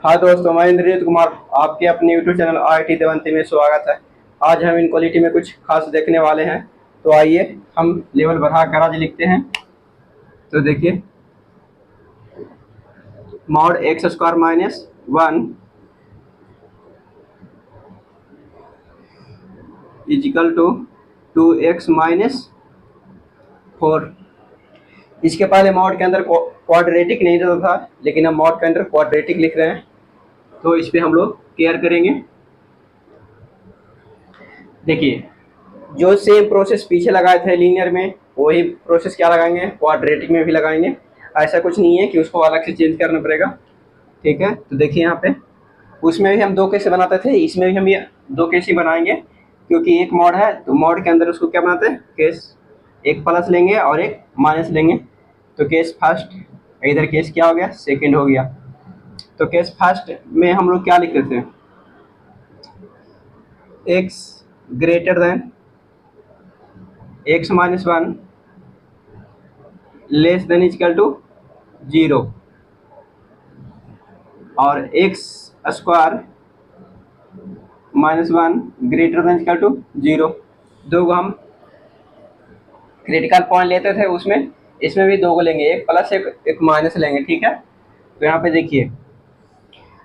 हाँ दोस्तों, मैं इंद्रजीत कुमार आपके अपने यूट्यूब चैनल IIT देवंती में स्वागत है। आज हम इन क्वालिटी में कुछ खास देखने वाले हैं। तो आइए हम लेवल बढ़ाकर आज लिखते हैं। तो देखिए, mod x square minus 1 is equal to 2x minus 4। इसके पहले मॉड के अंदर क्वाड्रेटिक नहीं देता था, लेकिन हम मॉड के अंदर क्वाड्रेटिक लिख रहे हैं, तो इस पर हम लोग केयर करेंगे। देखिए, जो सेम प्रोसेस पीछे लगाए थे लीनियर में, वही प्रोसेस क्या लगाएंगे, क्वाड्रेटिक में भी लगाएंगे। ऐसा कुछ नहीं है कि उसको अलग से चेंज करना पड़ेगा। ठीक है, तो देखिए यहाँ पे उसमें भी हम दो केस बनाते थे, इसमें भी हम ये दो केस ही बनाएंगे, क्योंकि एक मॉड है तो मॉड के अंदर उसको क्या बनाते हैं, केस एक प्लस लेंगे और एक माइनस लेंगे। तो केस फर्स्ट, इधर केस क्या हो गया, सेकेंड हो गया। तो केस फर्स्ट में हम लोग क्या लिखते थे, x greater than x minus 1 less than equal to 0 और x square minus 1 greater than equal to 0। दो को हम क्रिटिकल पॉइंट लेते थे उसमें, इसमें भी दो को लेंगे, एक प्लस एक माइनस लेंगे। ठीक है, तो यहाँ पे देखिए,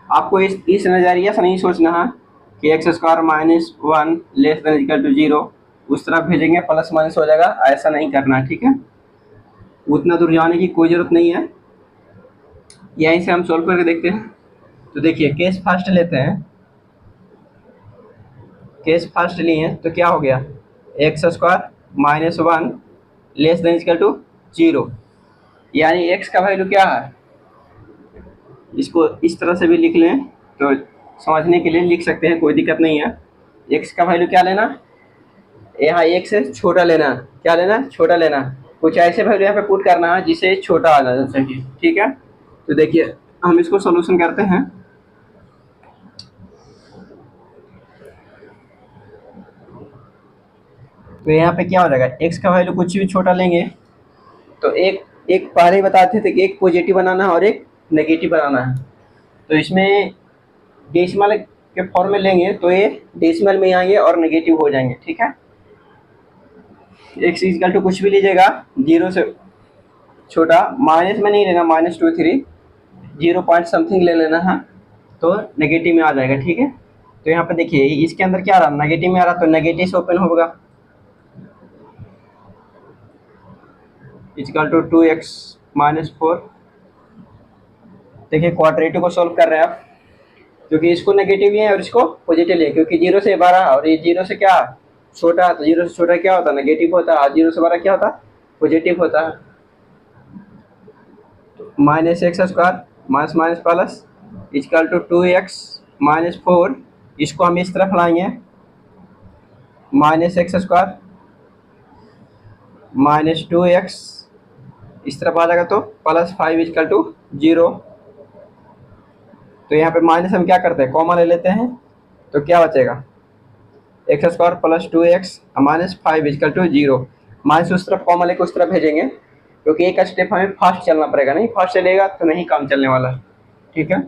आपको इस नज़रिया से नहीं सोचना है कि x square minus 1 less than equal to 0, उस तरफ भेजेंगे प्लस माइनस हो जाएगा, ऐसा नहीं करना है। ठीक है, उतना दूर जाने की कोई ज़रूरत नहीं है। यहीं से हम सोल्व करके देखते हैं। तो देखिए, केस फर्स्ट लेते हैं, केस फर्स्ट लिए तो क्या हो गया, x square minus 1 less than equal to 0, यानी एक्स का वैल्यू क्या है, इसको इस तरह से भी लिख लें तो समझने के लिए लिख सकते हैं, कोई दिक्कत नहीं है। एक्स का वैल्यू क्या लेना, यहाँ एक से छोटा लेना, क्या लेना, छोटा लेना। कुछ ऐसे वैल्यू यहाँ पे पुट करना है जिसे छोटा आ जाना चाहिए। ठीक है, तो देखिए हम इसको सोल्यूशन करते हैं। तो यहाँ पे क्या हो जाएगा, एक्स का वैल्यू कुछ भी छोटा लेंगे तो एक एक पहले ही बताते थे कि एक पॉजिटिव बनाना है और एक नेगेटिव बनाना है। तो इसमें डेसिमल के फॉर्म में लेंगे तो ये डेसिमल में आएंगे और नेगेटिव हो जाएंगे। ठीक है, एक्स इक्वल टू कुछ भी लीजिएगा 0 से छोटा, माइनस में नहीं लेना, -2 3 0 पॉइंट समथिंग ले लेना है, तो नेगेटिव में आ जाएगा। ठीक है, तो यहाँ पे देखिए इसके अंदर क्या आ रहा, नेगेटिव में आ रहा, तो नेगेटिव से ओपन होगा, इक्वल टू 2x माइनस 4। देखिए क्वाड्रेटिक को सॉल्व कर रहे हैं आप, क्योंकि इसको नेगेटिव है और इसको पॉजिटिव है, क्योंकि 0 से 12 और ये 0 से क्या छोटा, तो 0 से छोटा क्या होता है, नेगेटिव होता है, और 0 से 12 क्या होता है, पॉजिटिव होता है। Minus x square minus minus plus equal to 2x minus 4, इसको हम इस तरफ लाएंगे, minus x square minus 2x इस तरफ आ जाएगा, तो +5 इक्वल टू 0। तो यहाँ पे माइनस हम क्या करते हैं, कॉमन ले लेते हैं, तो क्या बचेगा, x square plus 2x minus 5 equal to 0। Minus उस तरफ कॉमन लेके उस तरफ भेजेंगे, क्योंकि एक स्टेप हमें फास्ट चलना पड़ेगा, नहीं फास्ट चलेगा तो नहीं काम चलने वाला। ठीक है,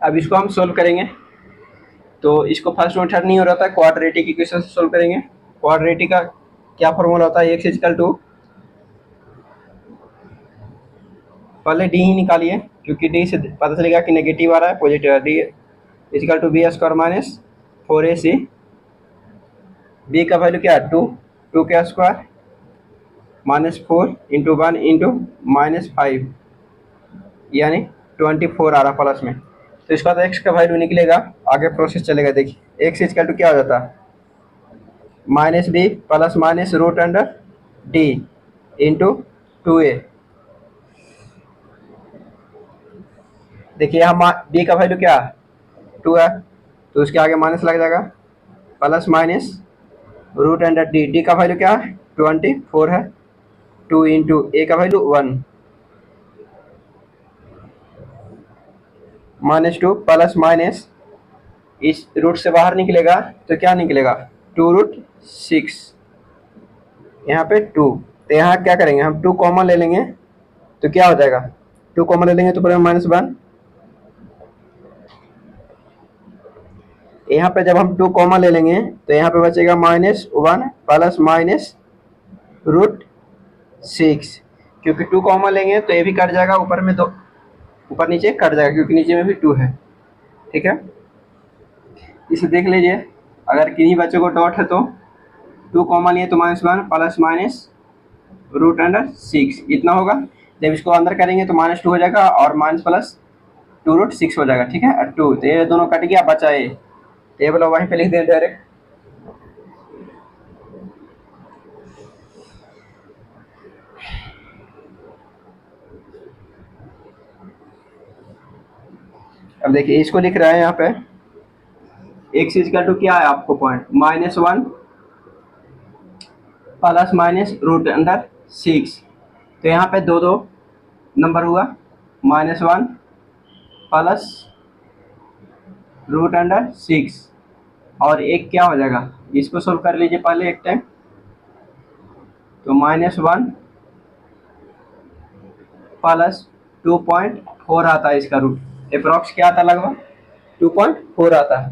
अब इसको हम सोल्व करेंगे। तो इसको फर्स्ट मेथड नहीं हो रहा था, क्वाड्रेटिक इक्वेशन से सोल्व करेंगे। क्वाड्रेटिक का क्या फॉर्मूला होता है, एक्स इक्वल टू, पहले डी ही निकालिए, क्योंकि डी से पता चलेगा कि नेगेटिव आ रहा है पॉजिटिव आ रही है। Equal to b square minus 4ac, b का वैल्यू क्या है 2, 2 का square minus 4 into 1 into minus 5, यानी 24 आ रहा प्लस में। तो इसका तो एक्स का वैल्यू निकलेगा, आगे प्रोसेस चलेगा। देखिए एक्स इक्वल टू क्या हो जाता है, minus b plus minus root under d into 2a। देखिए यहाँ बी का वैल्यू क्या है 2 है, तो उसके आगे माइनस लग जाएगा, plus minus root under d, d का वैल्यू क्या है 24 है, 2 इंटू ए का वैल्यू 1, -2 प्लस माइनस इस रूट से बाहर निकलेगा तो क्या निकलेगा 2√6, यहाँ पे 2, तो यहाँ क्या करेंगे हम 2 कॉमन ले लेंगे, तो क्या हो जाएगा 2 कॉमन ले लेंगे तो पड़ेगा -1 यहाँ पे जब हम 2 कॉमा ले लेंगे तो यहाँ पे बचेगा -1 प्लस -√6, क्योंकि 2 कॉमा लेंगे तो ये भी कट जाएगा, ऊपर में तो ऊपर नीचे कट जाएगा क्योंकि नीचे में भी 2 है। ठीक है, इसे देख लीजिए। अगर किन्हीं बच्चों को डॉट है तो 2 कॉमा लिए तो -1 प्लस -√6 इतना होगा। जब इसको अंदर करेंगे तो -2 हो जाएगा और माइनस प्लस 2√6 हो जाएगा। ठीक है, 2 तो ये दोनों कट गया, बचा ये टेबल वहीं पे लिख दें डायरेक्ट। अब देखिए इसको लिख रहा है यहाँ पे x इक्वल टू क्या है आपको पॉइंट -1 प्लस -√6, तो यहाँ पे दो नंबर हुआ -1 प्लस √6 और एक क्या हो जाएगा, इसको सोल्व कर लीजिए पहले एक टाइम। तो -1 प्लस 2.4 आता है, इसका रूट अप्रॉक्स क्या आता है, लगभग 2.4 आता है।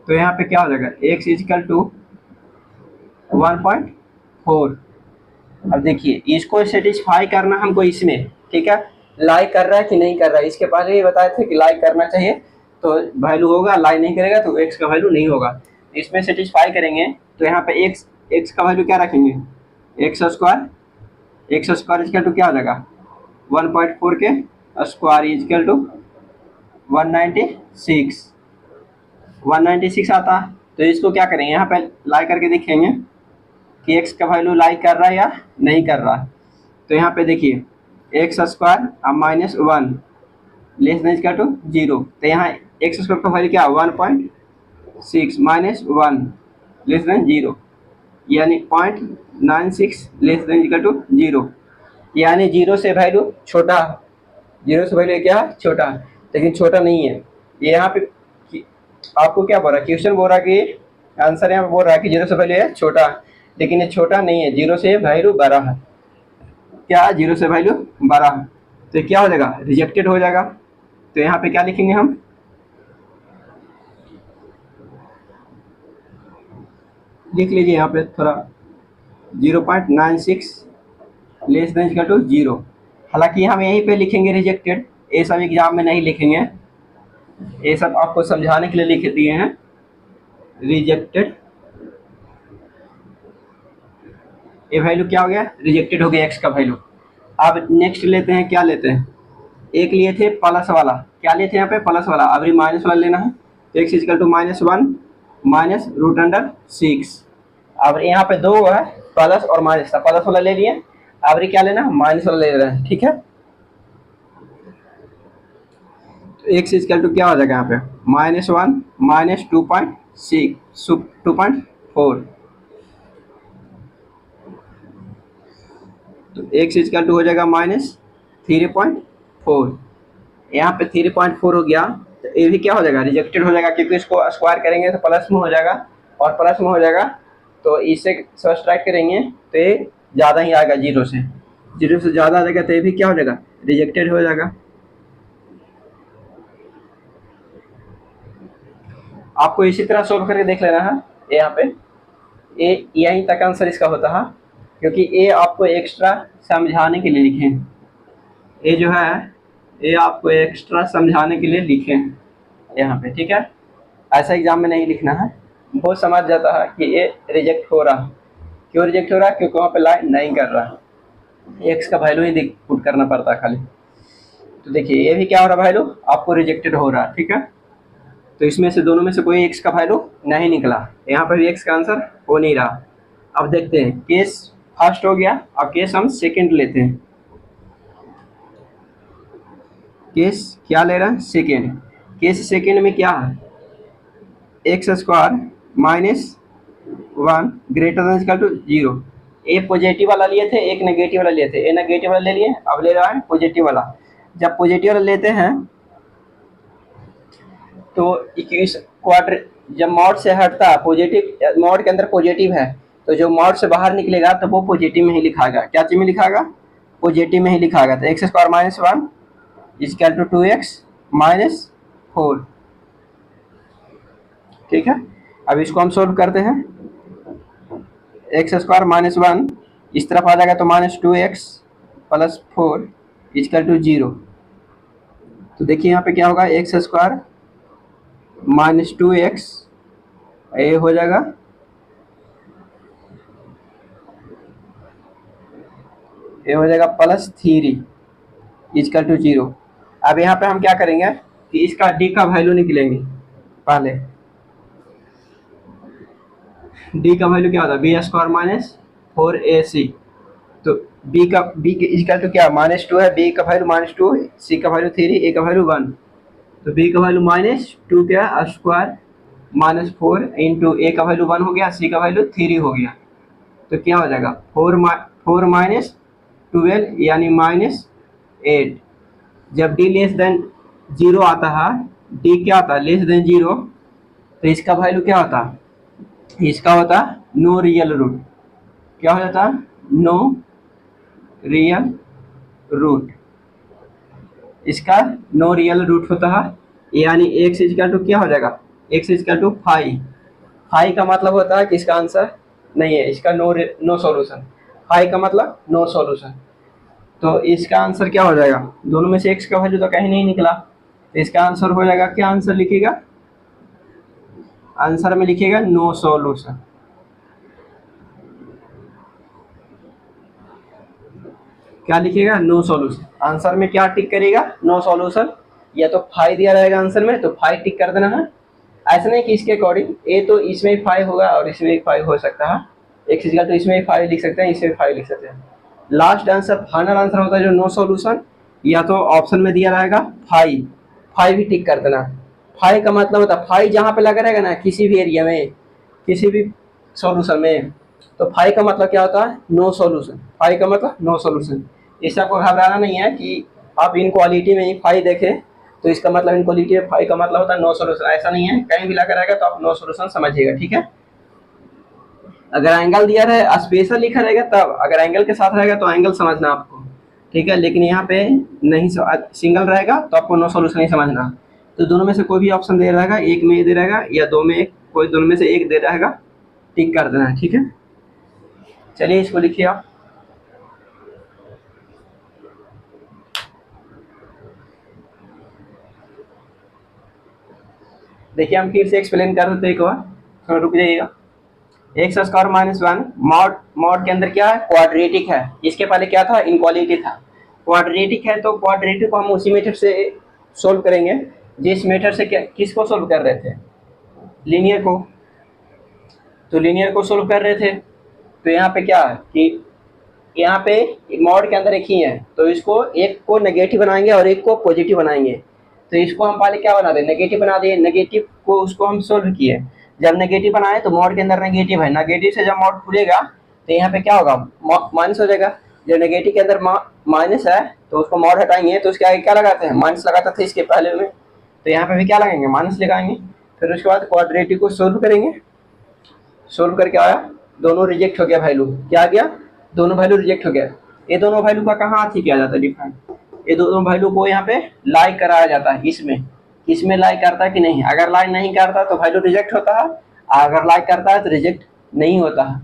तो यहाँ पे क्या हो जाएगा x इक्वल टू 1.4। अब देखिए इसको सेटिस्फाई करना हमको इसमें, ठीक है, लाइक कर रहा है कि नहीं कर रहा है। इसके पहले ही बताए थे कि लाइक करना चाहिए तो वैल्यू होगा, लाइक नहीं करेगा तो x का वैल्यू नहीं होगा। इसमें सेटिस्फाई करेंगे तो यहाँ पे x का वैल्यू क्या रखेंगे, x स्क्वायर इक्वल टू क्या हो जाएगा 1.4 के स्क्वायर इक्वल टू 196 आता है। तो इसको क्या करेंगे, यहाँ पे लाइक करके देखेंगे कि x का वैल्यू लाइक कर रहा है या नहीं कर रहा है। तो यहाँ पे देखिए x स्क्वायर अब -1 लेस देन इक्वल टू 0, तो यहाँ x स्क्वायर का वैल्यू क्या 1.6 -1 लेस देन 0, यानी 0.96 लेस देन इक्वल टू 0, यानी 0 से वैल्यू छोटा, 0 से वैल्यू क्या छोटा, लेकिन छोटा नहीं है। यहाँ पे आपको क्या बोल रहा है, क्वेश्चन बोल रहा है कि आंसर यहाँ पे बोल रहा है कि 0 से वैल्यू है छोटा, लेकिन ये छोटा नहीं है, 0 से वैल्यू बड़ा है। क्या 0 से वैल्यू बड़ा है, तो क्या हो जाएगा, रिजेक्टेड हो जाएगा। तो यहाँ पे क्या लिखेंगे हम, लिख लीजिए यहाँ पे थोड़ा 0.96 लेस देन इक्वल टू 0। हालांकि हम यहीं पे लिखेंगे रिजेक्टेड, ये सब एग्जाम में नहीं लिखेंगे, ये सब आपको समझाने के लिए लिख दिए हैं रिजेक्टेड। ये वैल्यू क्या हो गया, रिजेक्टेड हो गया x का वैल्यू। अब नेक्स्ट लेते हैं, क्या लेते हैं, एक लिए थे प्लस वाला, क्या लिए थे यहाँ पे प्लस वाला, अब माइनस वाला लेना है। तो x इक्वल टू -1 -√6। अब यहाँ पे दो है प्लस और माइनस था, प्लस वाला ले लिए, अब क्या लेना है, माइनस वाला ले रहे हैं। ठीक है, तो x इक्वल टू क्या हो जाएगा यहाँ पे -1 -2.4, तो x इक्वल टू हो जाएगा -3.4। यहाँ पे 3.4 हो गया, तो ये भी क्या हो जाएगा, रिजेक्टेड हो जाएगा, क्योंकि इसको स्क्वायर करेंगे तो प्लस में हो जाएगा और प्लस में हो जाएगा, तो इससे सब्ट्रैक्ट करेंगे तो ये ज़्यादा ही आएगा, 0 से ज़्यादा आ जाएगा, तो ये भी क्या हो जाएगा, रिजेक्टेड हो जाएगा। आपको इसी तरह सोल्व करके देख लेना है। यहाँ पे ये यहीं तक आंसर इसका होता है, क्योंकि ये आपको एक्स्ट्रा समझाने के लिए लिखे हैं, ये जो है ये आपको एक्स्ट्रा समझाने के लिए लिखे हैं यहाँ पे। ठीक है, ऐसा एग्जाम में नहीं लिखना है, वो समझ जाता है कि ये रिजेक्ट हो रहा है। क्यों रिजेक्ट हो रहा है, क्योंकि वहाँ पे लाइन नहीं कर रहा है, एक्स का वैल्यू ही पुट करना पड़ता है खाली। तो देखिए ये भी क्या हो रहा है, वैल्यू आपको रिजेक्टेड हो रहा है। ठीक है, तो इसमें से दोनों में से कोई एक्स का वैल्यू नहीं निकला, यहाँ पर भी एक्स का आंसर हो नहीं रहा। अब देखते हैं, केस फर्स्ट हो गया, अब केस हम सेकंड लेते हैं। केस क्या ले रहा है, सेकंड। केस सेकंड में क्या है, x square -1 greater than equal to 0। A positive वाला लिए थे, एक नेगेटिव वाला लिए थे, ए नेगेटिव वाला ले लिए, अब ले रहा है पॉजिटिव वाला। जब पॉजिटिव वाला लेते हैं तो क्वाड्र जब मॉड से हटता, पॉजिटिव मॉड के अंदर पॉजिटिव है, तो जो मॉड से बाहर निकलेगा तो वो पॉजिटिव में ही लिखाएगा। क्या चीज में लिखाएगा, पॉजिटिव में ही लिखाएगा। तो x square -1 equal to 2x 4। ठीक है, अब इसको हम सोल्व करते हैं। एक्स स्क्वायर माइनस 1 इस तरफ आ जाएगा तो -2x प्लस 4 इक्वल टू 0। तो देखिए यहाँ पे क्या होगा, एक्स स्क्वायर -2x ये हो जाएगा +3 इक्वल टू 0। अब यहाँ पे हम क्या करेंगे कि इसका डी का वैल्यू निकलेंगे। पहले डी का वैल्यू क्या होता है, बी स्क्वायर माइनस 4ac। तो बी इक्वल टू क्या, -2 है, बी का वैल्यू -2, सी का वैल्यू 3, ए का वैल्यू 1। तो बी का वैल्यू -2 क्या स्क्वायर -4 इंटू ए का वैल्यू 1 हो गया, सी का वैल्यू 3 हो गया। तो क्या हो जाएगा 4 माइनस 12 यानी -8। जब डी लेस देन 0 आता है, डी क्या आता है लेस देन 0, तो इसका वैल्यू क्या होता है, इसका होता है नो रियल रूट। क्या हो जाता है, नो रियल रूट। इसका नो रियल रूट होता है, यानी एक्स इक्वल टू क्या हो जाएगा, एक्स इक्वल टू 5। 5 का मतलब होता है कि इसका आंसर नहीं है, इसका नो सॉल्यूशन। 5 का मतलब नो सॉल्यूशन। तो इसका आंसर क्या हो जाएगा, दोनों में से एक्स का वैल्यू तो कहीं नहीं निकला, तो इसका आंसर हो जाएगा, क्या आंसर लिखिएगा, आंसर में लिखिएगा नो सॉल्यूशन। क्या लिखिएगा, नो सॉल्यूशन। आंसर में क्या टिक करेगा, नो सॉल्यूशन। या तो 5 दिया रहेगा आंसर में तो 5 टिक कर देना है। ऐसा नहीं कि इसके अकॉर्डिंग ए तो इसमें 5 होगा और इसमें भी 5 हो सकता है, एक्स इक्वल तो इसमें 5 लिख सकते हैं, इसमें 5 लिख सकते हैं। लास्ट आंसर फाइनल आंसर होता है जो नो सॉल्यूशन, या तो ऑप्शन में दिया रहेगा 5, 5 ही टिक कर देना। 5 का मतलब होता है 5 जहाँ पे लगा रहेगा ना किसी भी एरिया में, किसी भी सॉल्यूशन में, तो 5 का मतलब क्या होता है, नो सॉल्यूशन। 5 का मतलब नो सॉल्यूशन। इससे आपको घबराना नहीं है कि आप इनक्वालिटी में ही 5 देखें तो इसका मतलब इनक्वालिटी में 5 का मतलब होता है नो सॉल्यूशन, ऐसा नहीं है। कहीं भी लगा रहेगा तो आप नो सॉल्यूशन समझिएगा, ठीक है। अगर एंगल दिया रहे स्पेशल लिखा रहेगा तब, अगर एंगल के साथ रहेगा तो एंगल समझना आपको, ठीक है। लेकिन यहाँ पे नहीं सिंगल रहेगा तो आपको नो सॉल्यूशन नहीं समझना। तो दोनों में से कोई भी ऑप्शन दे रहेगा, एक में दे रहेगा या दो में एक, कोई दोनों में से एक दे रहेगा, टिक कर देना है, ठीक है। चलिए इसको लिखिए आप। देखिए हम फिर से एक्सप्लेन कर देते हैं एक बार, थोड़ा रुक जाइएगा। X square minus 1 mod, mod के अंदर क्या है, क्वाड्रेटिक है। इसके पहले क्या था, इनक्वालिटी था। क्वाड्रेटिक है तो क्वाड्रेटिक को हम उसी मेथड से सोल्व करेंगे जिस मेथड से क्या किसको सोल्व कर रहे थे, लीनियर को। तो लीनियर को सोल्व कर रहे थे, तो यहाँ पे क्या है कि यहाँ पे मॉड के अंदर एक ही है, तो इसको एक को नेगेटिव बनाएंगे और एक को पॉजिटिव बनाएंगे। तो इसको हम पहले क्या बना दें, नेगेटिव बना दिए। नेगेटिव को उसको हम सोल्व किए। जब नेगेटिव बनाए तो मॉड के अंदर नेगेटिव है, नेगेटिव से जब मॉड खुलेगा तो यहाँ पे क्या होगा, माइनस हो जाएगा। जब नेगेटिव के अंदर माइनस है तो उसको मॉड हटाएंगे तो उसके आगे क्या लगाते हैं, माइनस लगाते थे इसके पहले में, तो यहाँ पे भी क्या लगाएंगे, माइनस लगाएंगे। फिर उसके बाद क्वाड्रेटिक को सोल्व करेंगे। सोल्व करके आया, दोनों रिजेक्ट हो गया वैल्यू, क्या आ गया, दोनों वैल्यू रिजेक्ट हो गया। ये दोनों वैल्यू का कहाँ अथी किया जाता है डिफरेंट, ये दोनों वैल्यू को यहाँ पे लाइक कराया जाता है। इसमें लाइक करता है कि नहीं, अगर लाइक नहीं करता तो वैल्यू रिजेक्ट होता है, अगर लाइक करता है तो रिजेक्ट नहीं होता है।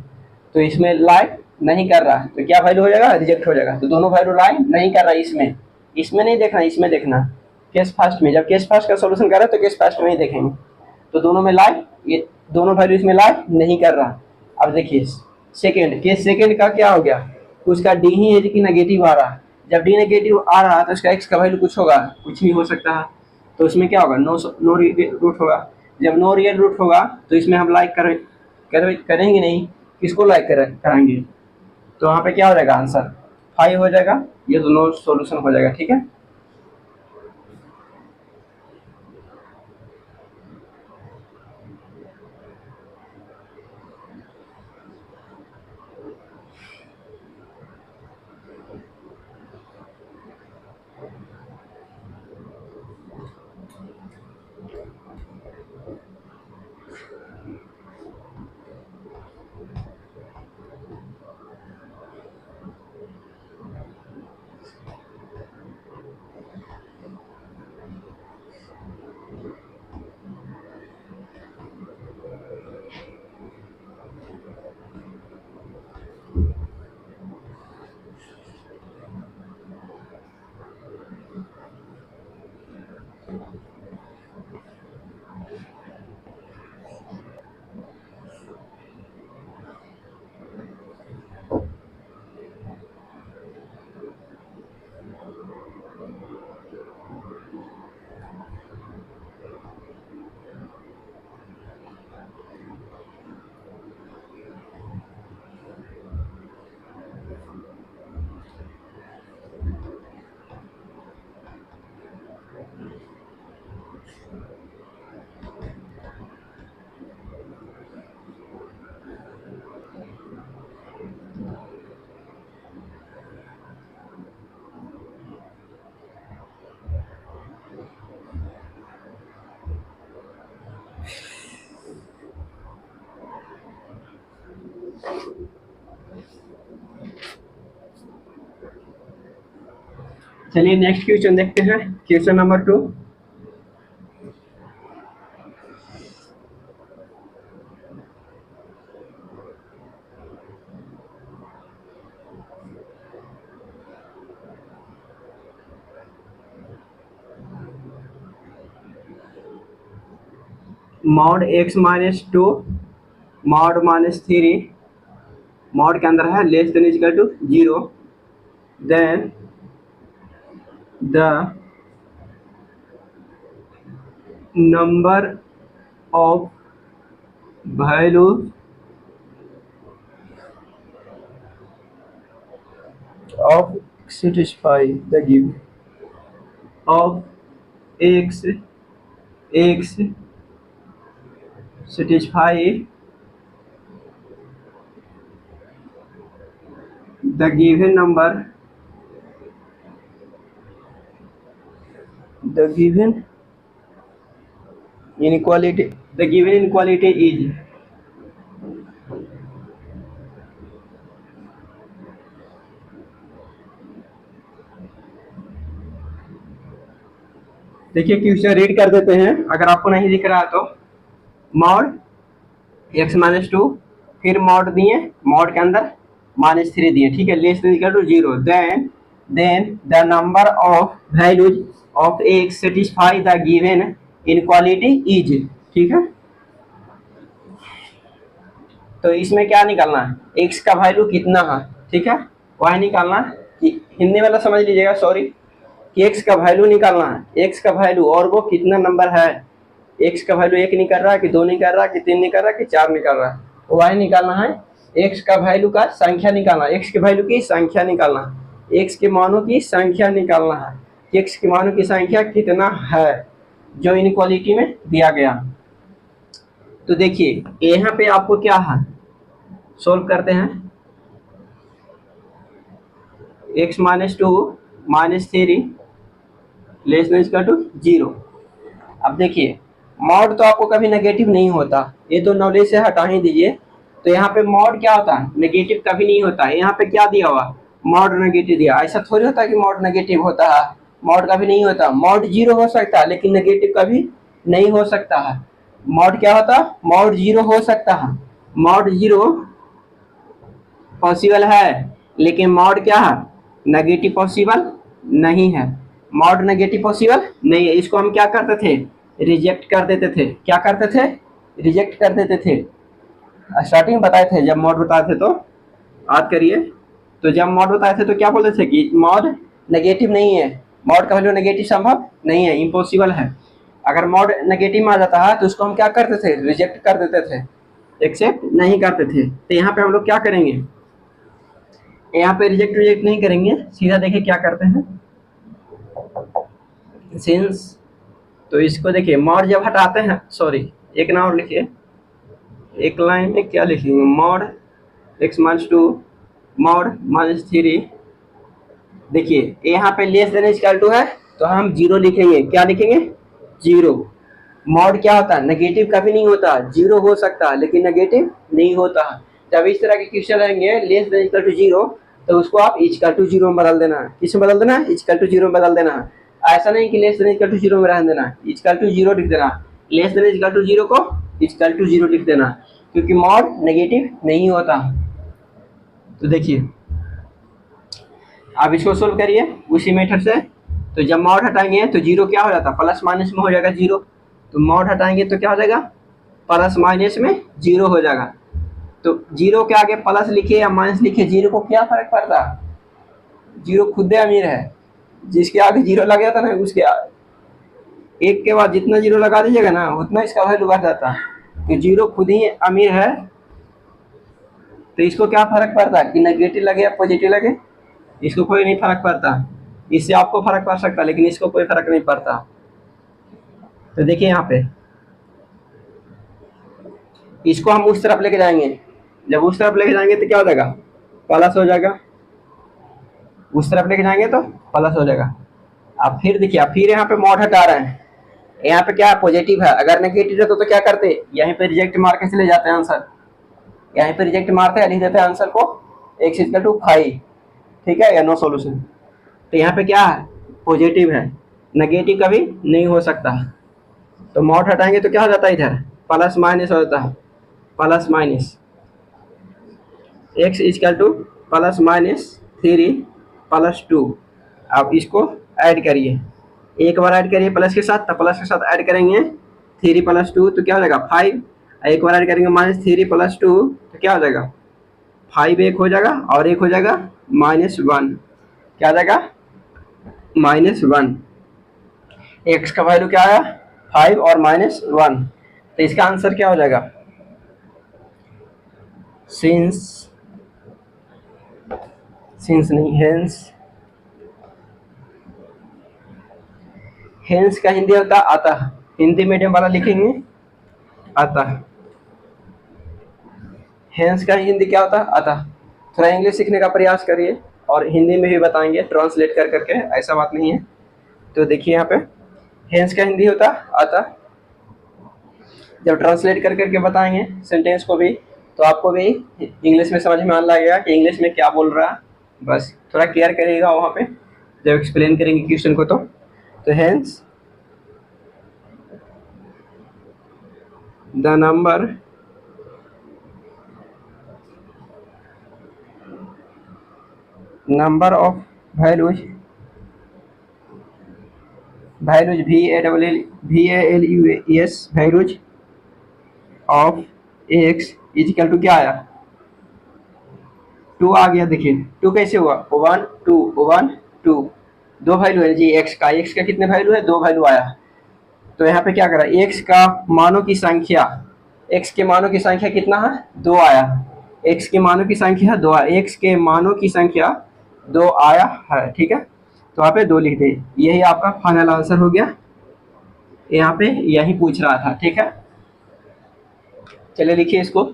तो इसमें लाइक नहीं कर रहा है तो क्या वैल्यू हो जाएगा, रिजेक्ट हो जाएगा। तो दोनों वैल्यू लाइक नहीं कर रहा है, इसमें नहीं देखना, इसमें देखना केस फर्स्ट में। जब केस फर्स्ट का सोल्यूशन कर रहे हैं तो केस फर्स्ट में ही देखेंगे। तो दोनों में लाइक, ये दोनों वैल्यू इसमें लाइक नहीं कर रहा। अब देखिए सेकेंड केस, सेकेंड का क्या हो गया, उसका डी ही है कि नेगेटिव आ रहा है। जब डी नेगेटिव आ रहा है तो उसका एक्स का वैल्यू कुछ होगा, कुछ भी हो सकता है। तो इसमें क्या होगा, नो रियल रूट होगा। जब नो रियल रूट होगा तो इसमें हम लाइक करेंगे नहीं, किसको लाइक कराएंगे। तो वहाँ पे क्या हो जाएगा, आंसर 5 हो जाएगा। ये दोनों सॉल्यूशन हो जाएगा, ठीक है। चलिए नेक्स्ट क्वेश्चन देखते हैं, question number 2। Mod x minus 2 mod minus 3 mod के अंदर है less than equal to 0, then the number of value of satisfy the given of x satisfy the given number, the given inequality is देखिए question read कर देते हैं अगर आपको नहीं दिख रहा है तो। मॉड x माइनस 2 फिर मॉड दिए, मॉड के अंदर माइनस 3 दिए, ठीक है, less than equal to 0, then the number of values of x satisfy the given inequality is, ठीक है। तो इसमें क्या निकालना है, x का वैल्यू कितना है, ठीक है, वह निकालना कि हिंदी वाला समझ लीजिएगा, सॉरी, कि x का वैल्यू निकालना है, x का वैल्यू और वो कितना नंबर है, x का वैल्यू 1 निकल रहा है कि 2 निकल रहा है कि 3 निकल रहा है कि 4 निकल रहा है, वह निकालना है। x का वैल्यू का संख्या निकालना, x के वैल्यू की संख्या निकालना, x के मानों की संख्या निकालना है कि x के मानों की संख्या कितना है जो इनक्वालिटी में दिया गया। तो देखिए यहाँ पे आपको क्या है, सोल्व करते हैं, x minus 2 minus 3 less than equal to 0। अब देखिए मॉड तो आपको कभी नेगेटिव नहीं होता, ये तो नॉलेज से हटा ही दीजिए। तो यहाँ पे मॉड क्या होता है, नेगेटिव कभी नहीं होता है। यहाँ पे क्या दिया हुआ, मॉड नेगेटिव दिया, ऐसा थोड़ी होता है कि मॉड नेगेटिव होता है, मॉड कभी नहीं होता। मॉड 0 हो सकता है लेकिन नेगेटिव कभी नहीं हो सकता है। मॉड क्या होता है, मॉड 0 हो सकता है, मॉड 0 पॉसिबल है लेकिन मॉड क्या है, नेगेटिव पॉसिबल नहीं है, मॉड नेगेटिव पॉसिबल नहीं है। इसको हम क्या करते थे, रिजेक्ट कर देते थे, क्या करते थे, रिजेक्ट कर देते थे। स्टार्टिंग बताए थे जब मॉड बताए थे तो याद करिए, तो जब मॉड बताए थे तो क्या बोलते थे कि मॉड नेगेटिव नहीं है, मॉड का वैल्यू नेगेटिव संभव नहीं है, इम्पॉसिबल है। अगर मॉड नेगेटिव में आ जाता है तो उसको हम क्या करते थे, रिजेक्ट कर देते थे, एक्सेप्ट नहीं करते थे। तो यहाँ पे हम लोग क्या करेंगे, यहाँ पे रिजेक्ट नहीं करेंगे, सीधा देखिए क्या करते हैं, सिंस, तो इसको देखिए मॉड जब हटाते हैं, सॉरी एक ना और लिखिए, एक लाइन में क्या लिखेंगे, mod x minus 2 mod minus 3, देखिए यहाँ पे लेस देन इक्वल टू है तो हम 0 लिखेंगे, क्या लिखेंगे, 0। मॉड क्या होता है, नेगेटिव कभी नहीं होता, 0 हो सकता है लेकिन नेगेटिव नहीं होता है। जब इस तरह के क्वेश्चन रहेंगे लेस देन इक्वल टू 0 तो उसको आप इक्वल टू 0 में बदल देना है, किस में बदल देना है, इक्वल टू 0 में बदल देना है। ऐसा नहीं कि लेस देन इक्वल टू 0 में रहने देना है, इक्वल टू 0 लिख देना, लेस देन इक्वल टू 0 को इक्वल टू 0 लिख देना, क्योंकि मॉड नेगेटिव नहीं होता। तो देखिए आप इसको सोल्व करिए उसी मेथड से। तो जब मॉड हटाएंगे तो 0 क्या हो जाता है, प्लस माइनस में हो जाएगा 0, तो मॉड हटाएंगे तो क्या हो जाएगा, प्लस माइनस में 0 हो जाएगा। तो 0 के आगे प्लस लिखिए या माइनस लिखिए, 0 को क्या फर्क पड़ता है, 0 खुद अमीर है, जिसके आगे 0 लग जाता ना, उसके एक के बाद जितना 0 लगा दीजिएगा ना उतना इसका वैल्यू बढ़ जाता है। तो 0 खुद ही अमीर है, तो इसको क्या फर्क पड़ता है कि नेगेटिव लगे या पॉजिटिव लगे, इसको कोई नहीं फर्क पड़ता। इससे आपको फर्क पड़ सकता है लेकिन इसको कोई फर्क नहीं पड़ता। तो देखिए यहाँ पे इसको हम उस तरफ लेके जाएंगे, जब उस तरफ लेके जाएंगे तो क्या हो जाएगा, प्लस हो जाएगा, उस तरफ लेके जाएंगे तो प्लस हो जाएगा। अब फिर देखिए, अब फिर यहाँ पे मॉड हटा रहे हैं, यहाँ पे क्या पॉजिटिव है, अगर नेगेटिव है तो क्या करते, यहीं पे रिजेक्ट मार के चले जाते हैं आंसर, यहीं पे रिजेक्ट मारते हैं, लिख देते हैं आंसर को x = 5, ठीक है, या नो सॉल्यूशन। तो यहाँ पे क्या है, पॉजिटिव है, नेगेटिव कभी नहीं हो सकता। तो मॉड हटाएंगे तो क्या हो जाता है, इधर प्लस माइनस हो जाता है, plus minus x equal to plus minus 3 + 2। अब इसको ऐड करिए, एक बार ऐड करिए प्लस के साथ, तो प्लस के साथ ऐड करेंगे 3 + 2 तो क्या हो जाएगा 5। एक बार ऐड करेंगे -3 + 2 तो क्या हो जाएगा 5, एक हो जाएगा और एक हो जाएगा -1, क्या आ जाएगा -1। एक्स का वैल्यू क्या आया 5 और -1, तो इसका आंसर क्या हो जाएगा, सिंस, सिंस नहीं हेंस, हेंस का हिंदी होता अतः, हिंदी मीडियम वाला लिखेंगे अतः, हेंस का हिंदी क्या होता है अतः। थोड़ा इंग्लिश सीखने का प्रयास करिए और हिंदी में भी बताएंगे ट्रांसलेट कर करके, ऐसा बात नहीं है। तो देखिए यहाँ पे हेंस का हिंदी होता अतः, जब ट्रांसलेट कर करके बताएंगे सेंटेंस को भी तो आपको भी इंग्लिश में समझ में आने लगेगा कि इंग्लिश में क्या बोल रहा है, बस थोड़ा क्लियर करिएगा वहाँ पे जब एक्सप्लेन करेंगे क्वेश्चन को। तो hence the number of values, values VALUES values of x equal to क्या आया 2 आ गया। देखिए 2 कैसे हुआ 1 2 1 2, दो वैल्यू है जी एक्स का कितने वैल्यू है 2 वैल्यू आया। तो यहाँ पे क्या करा एक्स का मानों की संख्या, एक्स के मानों की संख्या कितना है 2 आया, एक्स के मानों की संख्या 2 आया, एक्स के मानों की संख्या 2 आया है, ठीक है। तो यहाँ पे 2 लिख दे, यही आपका फाइनल आंसर हो गया, यहाँ पे यही पूछ रहा था, ठीक है। चलिए लिखिए इसको,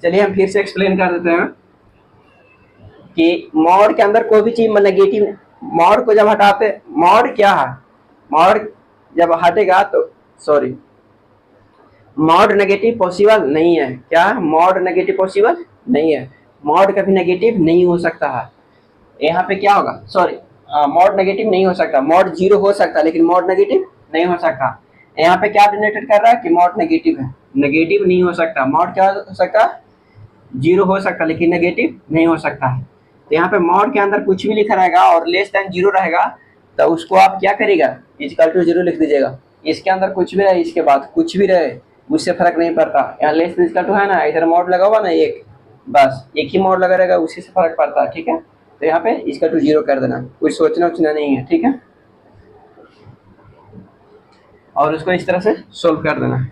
चलिए हम फिर से एक्सप्लेन कर देते हैं कि मॉड के अंदर कोई भी चीज नेगेटिव, मॉड को जब हटाते, मॉड क्या है, मॉड जब हटेगा तो सॉरी, मॉड नेगेटिव पॉसिबल नहीं है, क्या मॉड नेगेटिव पॉसिबल नहीं है, मॉड कभी नेगेटिव नहीं हो सकता है। यहाँ पे क्या होगा सॉरी, मॉड नेगेटिव नहीं हो सकता, मॉड 0 हो सकता है लेकिन मॉड नेगेटिव नहीं हो सकता। यहाँ पे क्या डिनोटेड कर रहा है कि मॉड नेगेटिव है, नेगेटिव नहीं हो सकता, मॉड क्या हो सकता है 0 हो सकता लेकिन नेगेटिव नहीं हो सकता है। तो यहाँ पे मॉड के अंदर कुछ भी लिखा रहेगा और <0 रहेगा तो उसको आप क्या करेगा इक्वल टू 0 लिख दीजिएगा, इसके अंदर कुछ भी रहे इसके बाद कुछ भी रहे उससे फर्क नहीं पड़ता। यहाँ लेस देन इक्वल टू है ना, इधर मॉड लगा हुआ ना एक, बस एक ही मॉड लगा रहेगा उसी से फर्क पड़ता है, ठीक है। तो यहाँ पे इसका टू 0 कर देना, कुछ सोचना उचना नहीं है, ठीक है, और उसको इस तरह से सोल्व कर देना।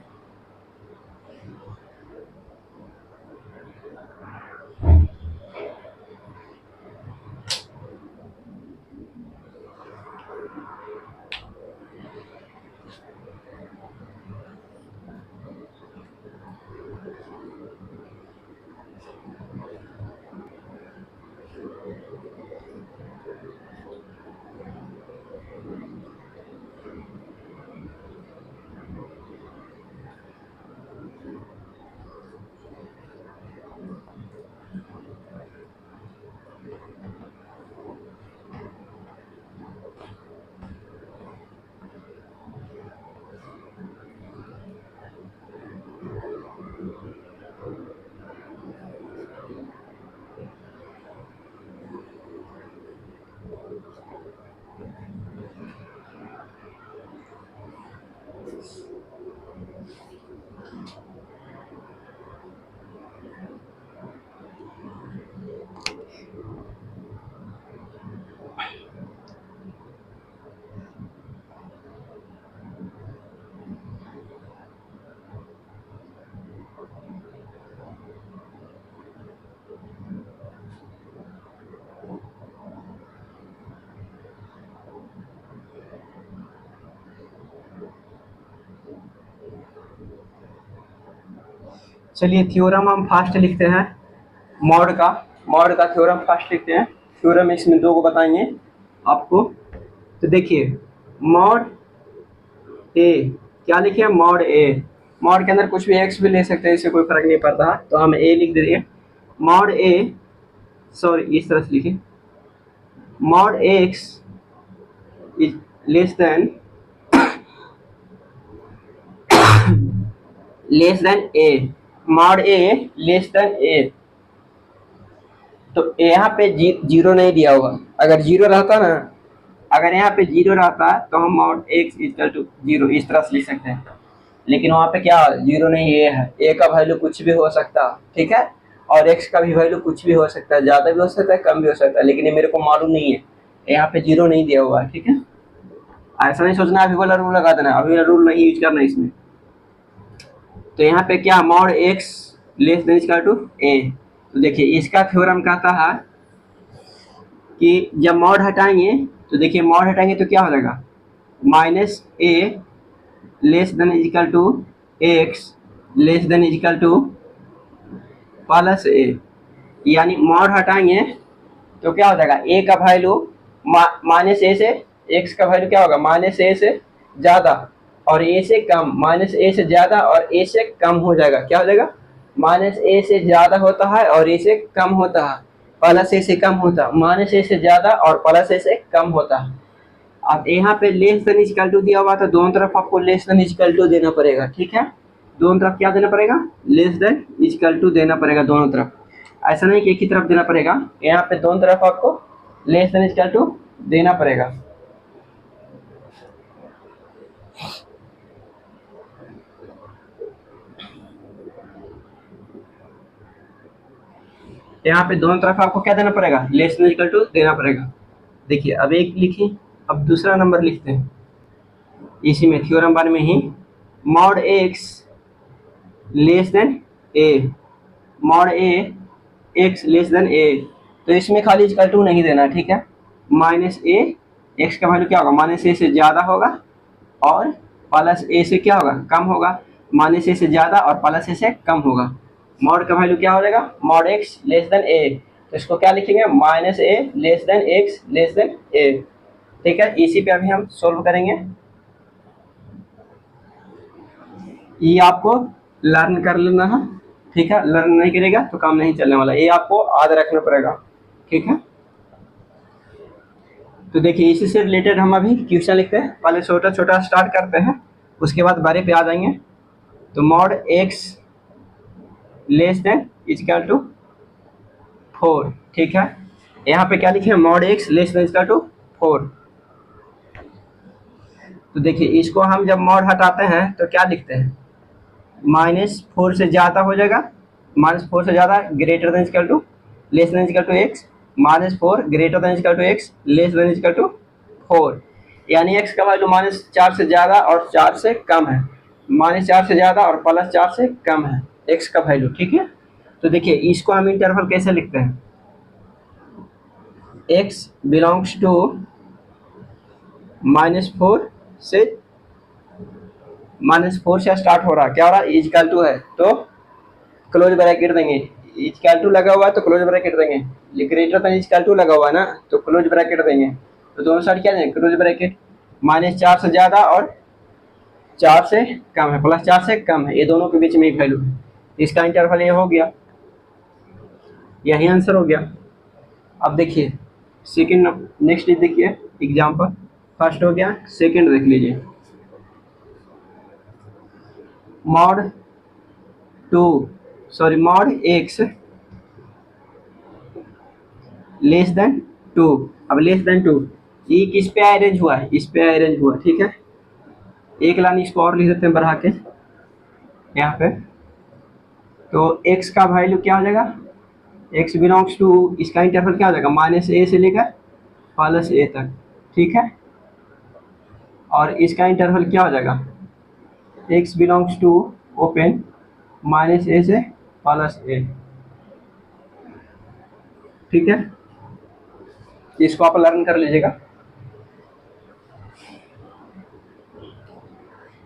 चलिए थ्योरम हम फास्ट लिखते हैं, मॉड का थ्योरम फास्ट लिखते हैं। थ्योरम इसमें दो को बताएंगे आपको। तो देखिए मॉड ए, क्या लिखे? मॉड ए। मॉड के अंदर कुछ भी एक्स भी ले सकते हैं, इससे कोई फर्क नहीं पड़ता, तो हम ए लिख देंगे। मॉड ए, सॉरी इस तरह से लिखिए, mod x is less than a, mod a less than a. तो यहाँ पे जीरो नहीं दिया होगा। अगर जीरो रहता ना, अगर यहाँ पे जीरो रहता तो हम mod x equal to zero इस तरह से लिख सकते हैं, लेकिन वहाँ पे क्या जीरो नहीं, ए है। ए का वैल्यू कुछ भी हो सकता है, ठीक है, और एक्स का भी वैल्यू कुछ भी हो सकता है, ज़्यादा भी हो सकता है, कम भी हो सकता है, लेकिन ये मेरे को मालूम नहीं है, यहाँ पे जीरो नहीं दिया हुआ है, ठीक है। ऐसा नहीं सोचना अभी वाला रूल लगा देना, अभी वाला रूल नहीं यूज करना इसमें। तो यहाँ पे क्या, mod x less than equal to a. तो देखिए इसका थ्योरम कहता है कि जब मॉड हटाएंगे, तो देखिए मॉड हटाएंगे तो क्या हो जाएगा, minus a less than equal to x less than equal to plus a. यानी मॉड हटाएंगे तो क्या हो जाएगा, ए का वैल्यू माइनस ए से, एक्स का वैल्यू क्या होगा, माइनस ए से ज़्यादा और ए से कम, माइनस ए से ज़्यादा और ए से कम हो जाएगा। क्या हो जाएगा, माइनस ए से ज़्यादा होता है और ए से कम होता है, प्लस ए से कम होता है, माइनस ए से ज़्यादा और प्लस ए से कम होता है। अब यहाँ पे लेस देन इक्वल टू दिया हुआ, तो दोनों तरफ आपको लेस देन इक्वल टू देना पड़ेगा, ठीक है। दोनों तरफ क्या देना पड़ेगा, लेस देन इक्वल टू देना पड़ेगा दोनों तरफ। ऐसा नहीं कि एक ही तरफ देना पड़ेगा, यहाँ पे दोनों तरफ आपको लेस देन इक्वल टू देना पड़ेगा। यहाँ पे दोनों तरफ आपको क्या देना पड़ेगा, लेस देन इक्वल टू देना पड़ेगा। देखिए अब एक लिखिए, अब दूसरा नंबर लिखते हैं इसी में थ्योरम वन में ही, mod x less than a, mod A x less than a. तो इसमें खाली इक्वल टू नहीं देना, ठीक है। माइनस ए, एक्स का वैल्यू क्या होगा, माइनस ए से ज़्यादा होगा और प्लस ए से क्या होगा, कम होगा, माइनस ए से ज़्यादा और प्लस ए से कम होगा। मॉड का वैल्यू क्या हो जाएगा, mod x less than a, तो इसको क्या लिखेंगे, minus a less than x less than a, ठीक है। इसी पे अभी हम सोल्व करेंगे। ये आपको लर्न कर लेना है, ठीक है। लर्न नहीं करेगा तो काम नहीं चलने वाला, ये आपको याद रखना पड़ेगा, ठीक है। तो देखिए इसी से रिलेटेड हम अभी क्वेश्चन लिखते हैं। पहले छोटा छोटा स्टार्ट करते हैं, उसके बाद बड़े पे आ जाएंगे। तो mod x less than equal to 4, ठीक है। यहाँ पे क्या लिखे, mod x less than equal to 4। तो देखिए इसको हम जब मॉड हटाते हैं तो क्या लिखते हैं, -4 से ज़्यादा हो जाएगा, -4 से ज़्यादा greater than equal to less than equal to x, -4 greater than equal to x less than equal to 4। यानी एक्स का वैल्यू -4 से ज़्यादा और 4 से कम है, -4 से ज़्यादा और +4 से कम है एक्स का वैल्यू, ठीक है। तो देखिए इसको हम इंटरवल कैसे लिखते हैं, एक्स बिलोंग्स टू -4 से, -4 से स्टार्ट हो रहा, क्या हो रहा, इक्वल टू है तो क्लोज ब्रैकेट देंगे, इक्वल टू लगा हुआ है तो क्लोज ब्रैकेट देंगे, ग्रेटर देन इक्वल टू लगा हुआ है ना तो क्लोज ब्रैकेट देंगे। तो दोनों साइड क्या देंगे, क्लोज ब्रैकेट। -4 से ज़्यादा और 4 से कम है, +4 से कम है, ये दोनों के बीच में एक वैल्यू है। इसका इंटरवल ये हो गया, यही आंसर हो गया। अब देखिए सेकेंड, नेक्स्ट देखिए एग्जाम्पल, फर्स्ट हो गया, सेकेंड देख लीजिए। Mod x less then 2। अब लेस देन 2 ये किस पे अरेंज हुआ है, इस पे अरेंज हुआ, ठीक है। एक लाइन इसको और लिख देते हैं बढ़ा के यहाँ पे। तो x का वैल्यू क्या हो जाएगा, x बिलोंग्स टू, इसका इंटरवल क्या हो जाएगा, -a से लेकर +a तक, ठीक है। और इसका इंटरवल क्या हो जाएगा, x belongs to open -a से +a, ठीक है। इसको आप लर्न कर लीजिएगा।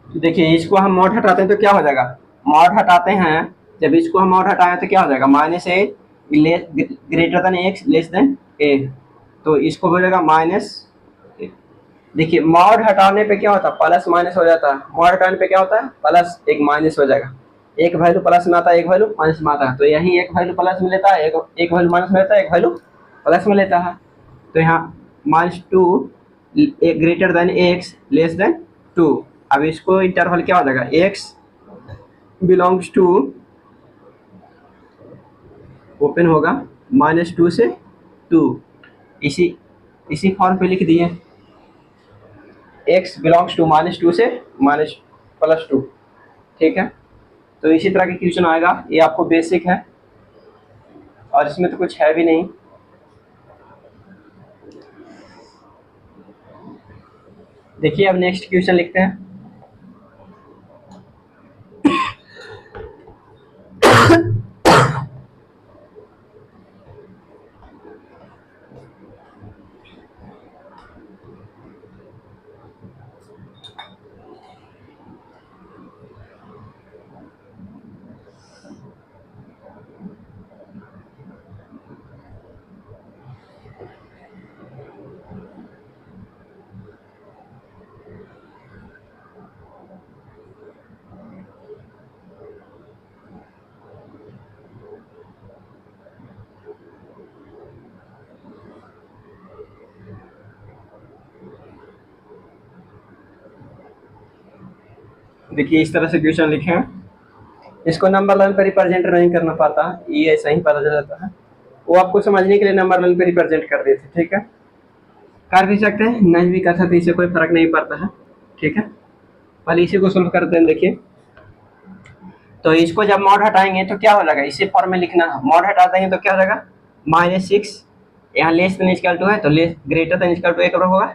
तो देखिए इसको हम मॉड हटाते हैं तो क्या हो जाएगा, मॉड हटाते हैं जब इसको हम और हटाएं तो क्या हो जाएगा, minus a greater than x less than a, तो इसको बोलेगा माइनस। देखिए मॉड हटाने पे क्या होता है, प्लस माइनस हो जाता है, मॉड हटाने पे क्या होता है, प्लस एक माइनस हो जाएगा, एक वैल्यू प्लस में आता है, एक वैल्यू माइनस में आता है, तो यही एक वैल्यू प्लस में लेता है, एक वैल्यू माइनस में लेता है, एक वैल्यू प्लस में लेता है। तो यहाँ -2 greater than x less then 2। अब इसको इंटरवल क्या हो जाएगा, एक्स बिलोंग्स टू ओपन होगा -2 से 2, इसी फॉर्म पे लिख दिए, x बिलोंग्स टू -2 से +2। ठीक है, तो इसी तरह के क्वेश्चन आएगा, ये आपको बेसिक है और इसमें तो कुछ है भी नहीं। देखिए अब नेक्स्ट क्वेश्चन लिखते हैं। देखिए इस तरह से क्वेश्चन लिखे हैं, इसको नंबर लाइन पर रिप्रेजेंट नहीं करना पड़ता, ये ऐसा ही पता चल जाता है, वो आपको समझने के लिए नंबर लाइन पर रिप्रेजेंट कर देते, ठीक है, कर भी सकते हैं नहीं भी कर सकते, इससे कोई फर्क नहीं पड़ता है। ठीक है, पहले इसी को सोल्व करते हैं। देखिए तो इसको जब मॉड हटाएंगे तो क्या हो जाएगा, इसी फॉर्म में लिखना है, मॉड हटा देंगे तो क्या हो जाएगा, -6, यहाँ लेस देन इक्वल टू है तो less greater than equal to एक होगा,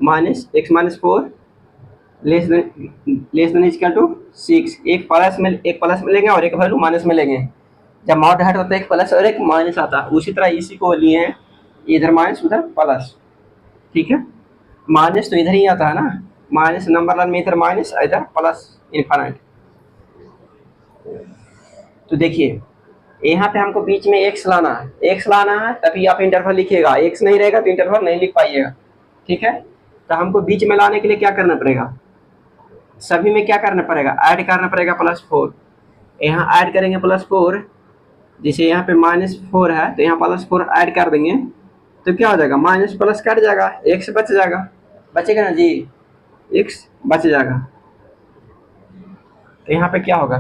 -4 लेस देन इक्वल टू 6, एक प्लस में लेंगे और एक वैल्यू माइनस में लेंगे, जब मॉड हट होता है एक प्लस और एक माइनस आता है, उसी तरह इसी को लिए हैं, इधर माइनस उधर प्लस। ठीक है, माइनस तो इधर ही आता है ना, माइनस नंबर लाइन में इधर माइनस इधर प्लस इनफाइनाइट। तो देखिए यहाँ पे हमको बीच में एक्स लाना है, एक्स लाना है तभी आप इंटरवल लिखिएगा, एक्स नहीं रहेगा तो इंटरवल नहीं लिख पाइएगा। ठीक है, तो हमको बीच में लाने के लिए क्या करना पड़ेगा, सभी में क्या करना पड़ेगा, ऐड करना पड़ेगा +4, यहाँ ऐड करेंगे +4, जैसे यहाँ पे -4 है तो यहाँ +4 ऐड कर देंगे तो क्या हो जाएगा, माइनस प्लस कट जाएगा, एक्स बच जाएगा, बचेगा ना जी, एक्स बच जाएगा। तो यहाँ पे क्या होगा,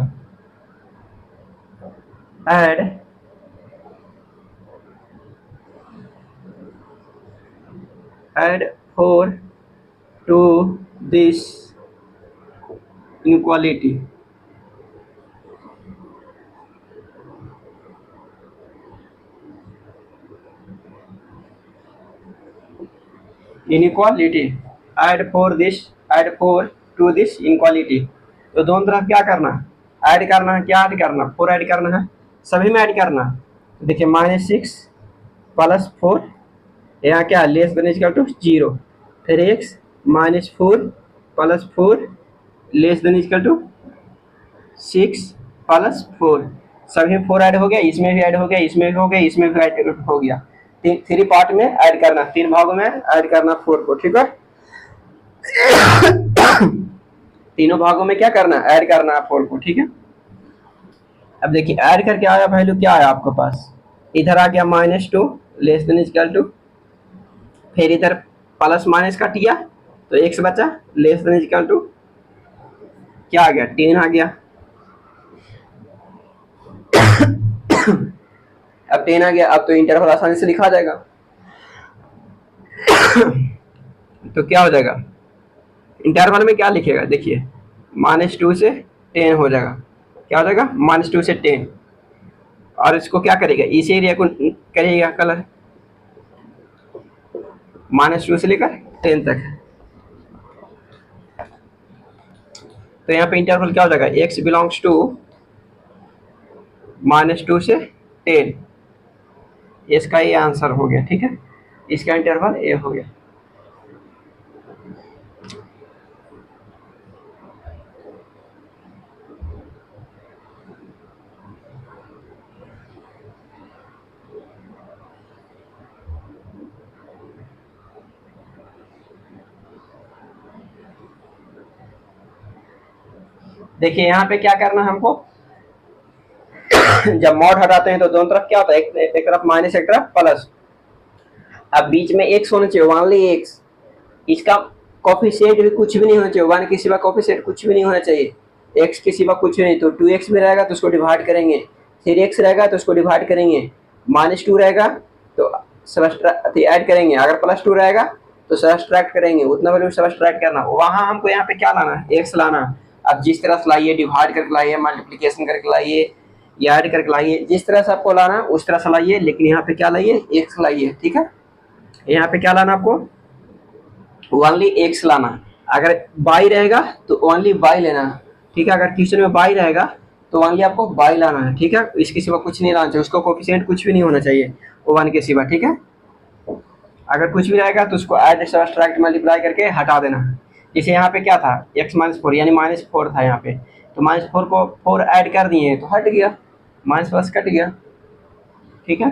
add 4 to this inequality, add 4 to this inequality। तो दोनों तरफ क्या करना, ऐड करना है, क्या ऐड करना, 4 ऐड करना है, सभी में ऐड करना। देखिए -6 +4, यहाँ क्या लेस देन इक्वल टू 0, फिर x -4 +4 less than equal to 6 +4, सभी 4 ऐड हो गया, इसमें भी ऐड हो गया, इसमें भी हो गया, इसमें भी ऐड हो गया, 3 पार्ट में ऐड करना, 3 भागों में ऐड करना 4 को। ठीक है, तीनों भागों में क्या करना, ऐड करना 4 को। ठीक है, अब देखिए ऐड करके आया वैल्यू क्या आया आपके पास, इधर आ गया -2 लेस देन इक्वल टू, फिर इधर प्लस माइनस का किया तो एक्स बचा लेस देन इक्वल टू क्या आ गया, 10 आ गया। अब 10 आ गया, अब तो इंटरवल आसानी से लिखा जाएगा। तो क्या हो जाएगा, इंटरवल में क्या लिखेगा, देखिए -2 से 10 हो जाएगा, क्या हो जाएगा -2 से 10, और इसको क्या करेगा, इसी एरिया को करेगा कलर, -2 से लेकर 10 तक। तो यहाँ पे इंटरवल क्या हो जाएगा, x बिलोंग्स टू -2 से 10, इसका ये आंसर हो गया। ठीक है, इसका इंटरवल ए हो गया। देखिए यहाँ पे क्या करना है हमको, जब मॉड हटाते हैं तो दोनों तरफ क्या होता है, एक तरफ माइनस एक तरफ प्लस। अब बीच में एक्स होना चाहिए, ओनली एक्स। इसका कोफिशिएंट भी कुछ भी नहीं होना चाहिए, वन के सिवा कोफिशिएंट कुछ भी नहीं होना चाहिए, एक्स के सिवा कुछ भी नहीं। तो 2x में रहेगा तो उसको डिवाइड करेंगे, 3x रहेगा तो उसको डिवाइड करेंगे, -2 रहेगा तो ऐड करेंगे, अगर +2 रहेगा तो सब्सट्रैक्ट करेंगे, उतना वैल्यू सब्सट्रैक्ट करना। वहाँ हमको यहाँ पे क्या लाना है, एक्स लाना। अब जिस तरह से लाइए, डिवाइड करके लाइए, मल्टीप्लीकेशन करके लाइए या ऐड करके लाइए, जिस तरह से आपको लाना है उस तरह से लाइए, लेकिन यहाँ पे क्या लाइए, एक्स लाइए। ठीक है, यहाँ पे क्या लाना आपको, ओनली एक्स लाना। अगर बाई रहेगा तो ओनली बाई लेना। ठीक है, अगर क्वेश्चन में बाई रहेगा तो ओनली आपको बाई लाना है। ठीक है, इसके सिवा कुछ नहीं लाना चाहिए, उसको कोफिशिएंट कुछ भी नहीं होना चाहिए वन के सिवा। ठीक है, अगर कुछ भी रहेगा तो उसको ऐड सब्ट्रैक्ट मल्टीप्लाई करके हटा देना। जैसे यहाँ पे क्या था, x-4 यानी -4 था यहाँ पे, तो -4 को 4 ऐड कर दिए तो हट गया, माइनस प्लस कट गया। ठीक है,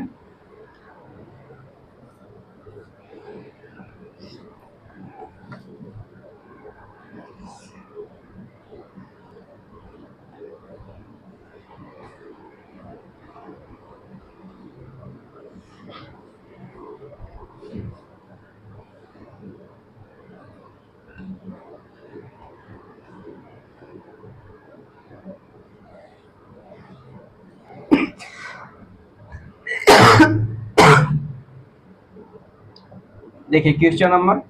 देखिए क्वेश्चन नंबर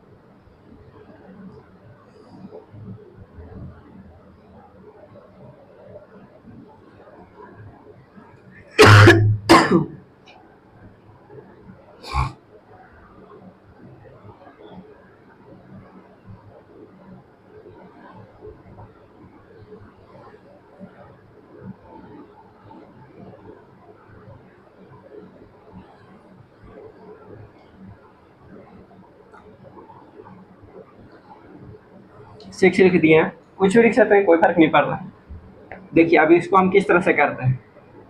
सिक्स लिख दिए हैं, कुछ भी लिख सकते हैं, कोई फर्क नहीं पड़ रहा। देखिए अभी इसको हम किस तरह से करते हैं,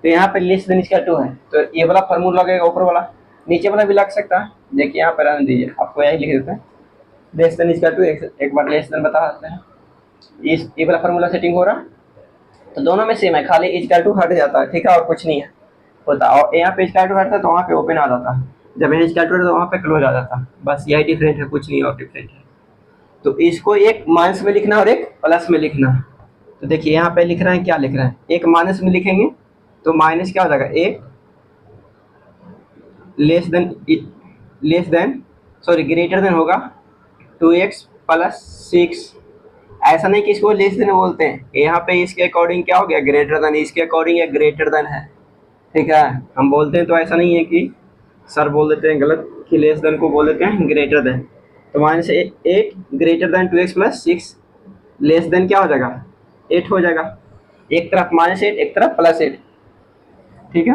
तो यहाँ पे लेस देन इसका 2 है तो ये वाला फार्मूला लगेगा, ऊपर वाला, नीचे वाला भी लग सकता है। देखिए यहाँ पर रहने दीजिए, आपको यही लिख देते हैं, लेस देन इसका 2, एक बार लेस देन बता देते हैं। ये वाला फार्मूला सेटिंग हो रहा, तो दोनों में सेम है, खाली इक्वल टू हट जाता है। ठीक है, और कुछ नहीं है होता, और यहाँ पे इक्वल टू हटता है तो वहाँ पे ओपन आ जाता है, जब यहाँ इक्वल टू हटता है तो वहाँ पे क्लोज आ जाता है। बस यही डिफरेंट है, कुछ नहीं और डिफरेंट है। तो इसको एक माइनस में लिखना और एक प्लस में लिखना। तो देखिए यहाँ पे लिख रहे हैं, क्या लिख रहे हैं, एक माइनस में लिखेंगे तो माइनस क्या हो जाएगा, एक less than sorry greater than होगा 2x + 6। ऐसा नहीं कि इसको लेस देन बोलते हैं, यहाँ पे इसके अकॉर्डिंग क्या हो गया, ग्रेटर देन, इसके अकॉर्डिंग ये ग्रेटर देन है। ठीक है, हम बोलते हैं तो ऐसा नहीं है कि सर बोल देते हैं गलत कि लेस देन को बोल देते हैं ग्रेटर देन। तो -8 greater than 2x + 6, less than क्या हो जाएगा, 8 हो जाएगा। एक तरफ -8 एक तरफ +8। ठीक है,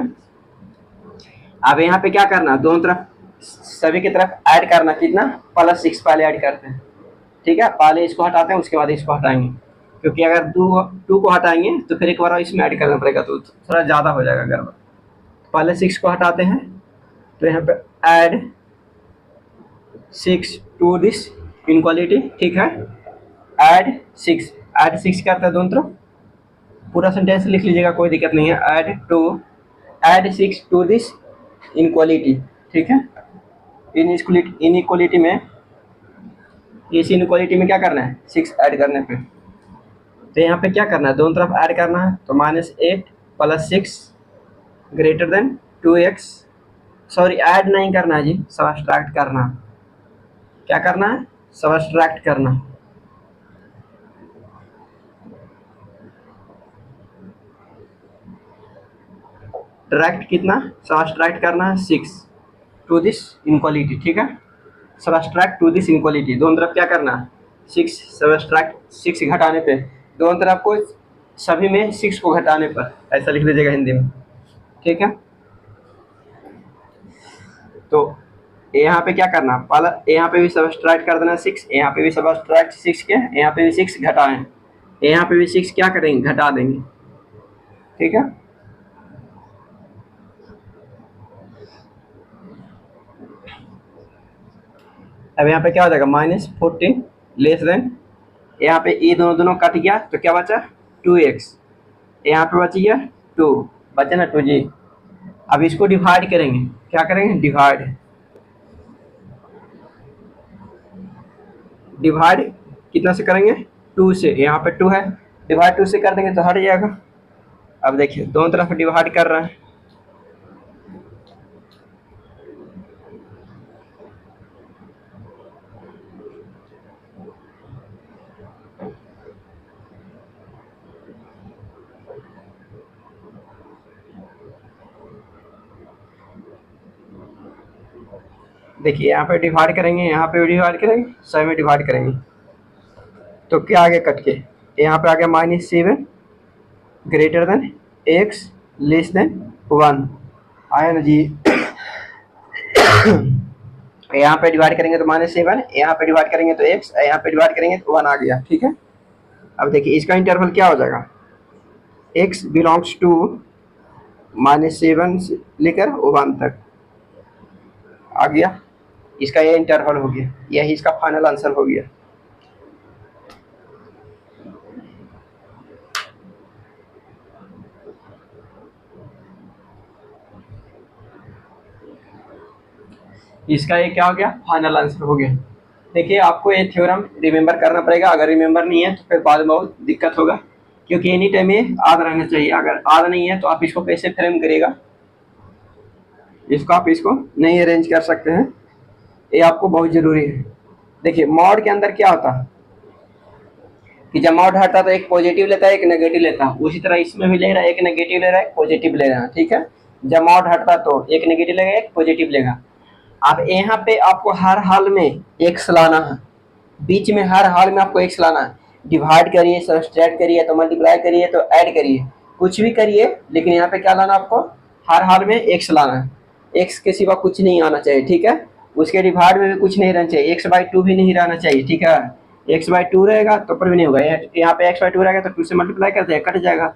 अब यहाँ पे क्या करना, दोनों तरफ सभी की तरफ ऐड करना, कितना, +6 पहले ऐड करते हैं। ठीक है, पहले इसको हटाते हैं उसके बाद इसको हटाएंगे, क्योंकि अगर 2 को हटाएंगे तो फिर एक बार इसमें ऐड करना पड़ेगा तो थोड़ा ज़्यादा हो जाएगा गड़बड़। पहले 6 को हटाते हैं तो यहाँ पे ऐड 6 टू दिस इनक्वालिटी। ठीक है, ऐड 6 करते हैं दोनों तरफ, पूरा सेंटेंस लिख लीजिएगा, कोई दिक्कत नहीं है। Add 6 to this inequality. ठीक है, इनइक्वालिटी में, इस इनइक्वालिटी में क्या करना है, 6 ऐड करने पे, तो यहाँ पे क्या करना है, दोनों तरफ ऐड करना है। तो -8 + 6 greater than 2x, sorry add नहीं करना है जी, सब्ट्रैक्ट करना। क्या करना है, सब्ट्रैक्ट करना। डायरेक्ट कितना, सब्ट्रैक्ट करना है 6 टू दिस इनक्वालिटी। ठीक है, सब्ट्रैक्ट टू दिस इनक्वालिटी, दोनों तरफ क्या करना है, 6 सब्ट्रैक्ट 6 घटाने पे, दोनों तरफ को सभी में 6 को घटाने पर, ऐसा लिख दीजिएगा हिंदी में। ठीक है, तो यहाँ पे क्या करना, पहला यहाँ पे भी सब्ट्रैक्ट कर देना 6, यहाँ पे भी सब्ट्रैक्ट 6 के, यहाँ पे भी 6 घटाएं, यहाँ पे भी 6 क्या करेंगे, घटा देंगे। ठीक है, अब यहाँ पे क्या हो जाएगा, -14 लेस देन, यहाँ पे ये दोनों कट गया तो क्या बचा 2x, यहाँ पे बच गया 2, बचा ना 2 जी। अब इसको डिवाइड करेंगे, क्या करेंगे, डिवाइड कितना से करेंगे, 2 से, यहाँ पे 2 है, डिवाइड 2 से कर देंगे तो हट जाएगा। अब देखिए दोनों तरफ डिवाइड कर रहे हैं, देखिए यहाँ पे डिवाइड करेंगे, यहाँ पे भी डिवाइड करेंगे, सब में डिवाइड करेंगे तो क्या आगे कट के, यहाँ पे आ गया -7 greater than x less than 1, आया ना जी। यहाँ पे डिवाइड करेंगे तो -7, यहाँ पे डिवाइड करेंगे तो x, यहाँ पे डिवाइड करेंगे तो 1 आ गया, ठीक है। अब देखिए इसका इंटरवल क्या हो जाएगा, x बिलोंग्स टू -7 से लेकर 1 तक आ गया, इसका ये इंटरवल हो गया, यही इसका फाइनल आंसर हो गया। इसका ये क्या हो गया, फाइनल आंसर हो गया। देखिए आपको ये थ्योरम रिमेंबर करना पड़ेगा, अगर रिमेंबर नहीं है तो फिर बाद में बहुत दिक्कत होगा, क्योंकि एनी टाइम ये याद रहना चाहिए। अगर याद नहीं है तो आप इसको कैसे फ्रेम करेगा, इसको आप इसको नहीं अरेंज कर सकते हैं, ये आपको बहुत ज़रूरी है। देखिए मॉड के अंदर क्या होता है कि जब मॉड हटता तो एक पॉजिटिव लेता है एक नेगेटिव लेता है, उसी तरह इसमें भी ले रहा है, एक नेगेटिव ले रहा है एक पॉजिटिव ले रहा है, ठीक है। जब मॉड हटता तो एक नेगेटिव लेगा एक पॉजिटिव लेगा। अब यहाँ पे आपको हर हाल में x लाना है, बीच में हर हाल में आपको x लाना है, डिवाइड करिए, सब्सट्रैक्ट करिए, तो मल्टीप्लाई करिए, तो ऐड करिए, कुछ भी करिए, लेकिन यहाँ पे क्या लाना आपको, हर हाल में x लाना है, x के सिवा कुछ नहीं आना चाहिए, ठीक है। उसके डिवाइड में भी कुछ नहीं रहना चाहिए, x/2 भी नहीं रहना चाहिए, ठीक है। x/2 रहेगा तो पर भी नहीं होगा, यहाँ पे x/2 रहेगा तो 2 से मल्टीप्लाई करते हैं, कट जाएगा।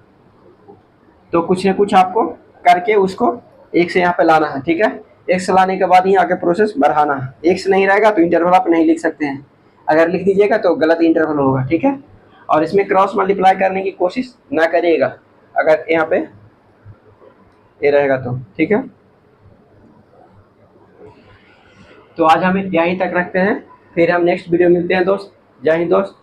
तो कुछ ना कुछ आपको करके उसको x से यहाँ पे लाना है, ठीक है। x लाने के बाद ही आगे प्रोसेस बढ़ाना है, x नहीं रहेगा तो इंटरवल आप नहीं लिख सकते हैं, अगर लिख दीजिएगा तो गलत इंटरवल होगा, ठीक है। और इसमें क्रॉस मल्टीप्लाई करने की कोशिश ना करिएगा अगर यहाँ पे ये रहेगा तो, ठीक है। तो आज हम यहीं तक रखते हैं, फिर हम नेक्स्ट वीडियो मिलते हैं दोस्त। जय हिंद दोस्त।